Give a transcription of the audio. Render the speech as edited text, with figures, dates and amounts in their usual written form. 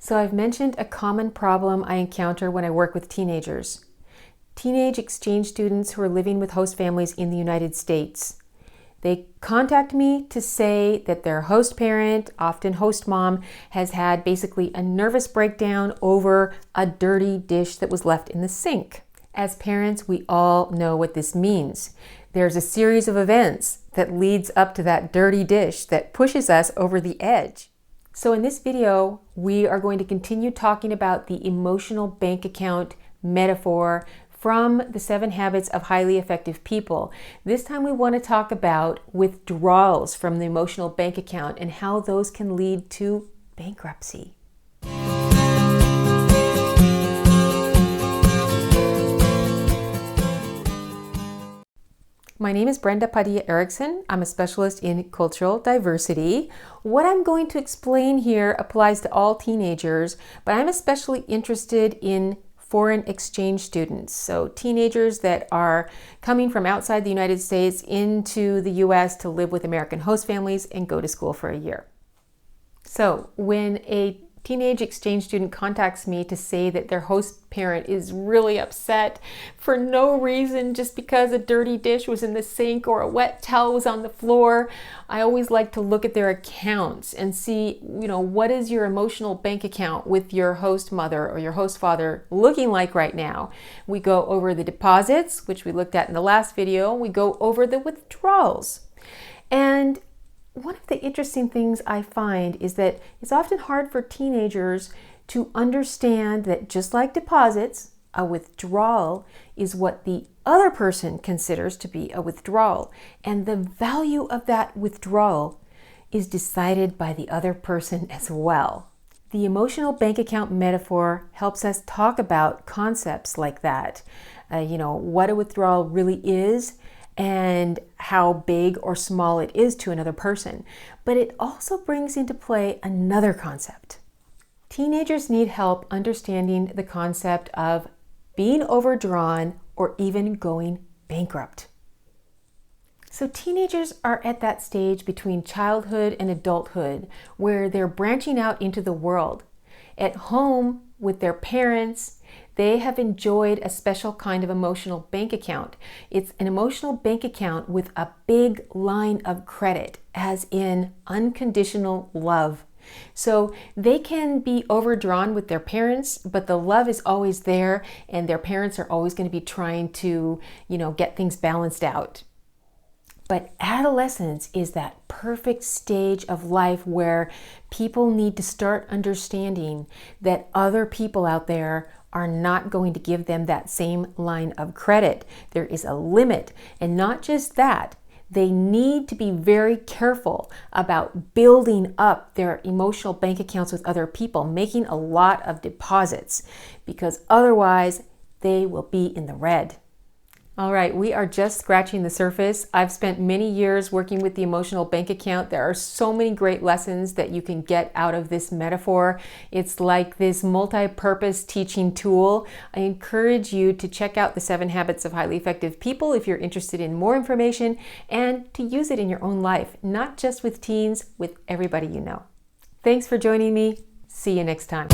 So I've mentioned a common problem I encounter when I work with teenagers. Teenage exchange students who are living with host families in the United States. They contact me to say that their host parent, often host mom, has had basically a nervous breakdown over a dirty dish that was left in the sink. As parents, we all know what this means. There's a series of events that leads up to that dirty dish that pushes us over the edge. So in this video, we are going to continue talking about the emotional bank account metaphor from the 7 Habits of Highly Effective People. This time we want to talk about withdrawals from the emotional bank account and how those can lead to bankruptcy. My name is Brenda Padilla Erickson. I'm a specialist in cultural diversity. What I'm going to explain here applies to all teenagers, but I'm especially interested in foreign exchange students. So teenagers that are coming from outside the United States into the US to live with American host families and go to school for a year. So when a teenage exchange student contacts me to say that their host parent is really upset for no reason, just because a dirty dish was in the sink or a wet towel was on the floor, I always like to look at their accounts and see, what is your emotional bank account with your host mother or your host father looking like right now? We go over the deposits, which we looked at in the last video. We go over the withdrawals. And one of the interesting things I find is that it's often hard for teenagers to understand that just like deposits, a withdrawal is what the other person considers to be a withdrawal. And the value of that withdrawal is decided by the other person as well. The emotional bank account metaphor helps us talk about concepts like that. What a withdrawal really is, and how big or small it is to another person. But it also brings into play another concept. Teenagers need help understanding the concept of being overdrawn or even going bankrupt. So teenagers are at that stage between childhood and adulthood where they're branching out into the world. At home with their parents, they have enjoyed a special kind of emotional bank account. It's an emotional bank account with a big line of credit, as in unconditional love. So they can be overdrawn with their parents, but the love is always there, and their parents are always going to be trying to, get things balanced out. But adolescence is that perfect stage of life where people need to start understanding that other people out there are not going to give them that same line of credit. There is a limit. And not just that, they need to be very careful about building up their emotional bank accounts with other people, making a lot of deposits, because otherwise they will be in the red. All right, we are just scratching the surface. I've spent many years working with the emotional bank account. There are so many great lessons that you can get out of this metaphor. It's like this multi-purpose teaching tool. I encourage you to check out the 7 Habits of Highly Effective People if you're interested in more information, and to use it in your own life, not just with teens, with everybody you know. Thanks for joining me. See you next time.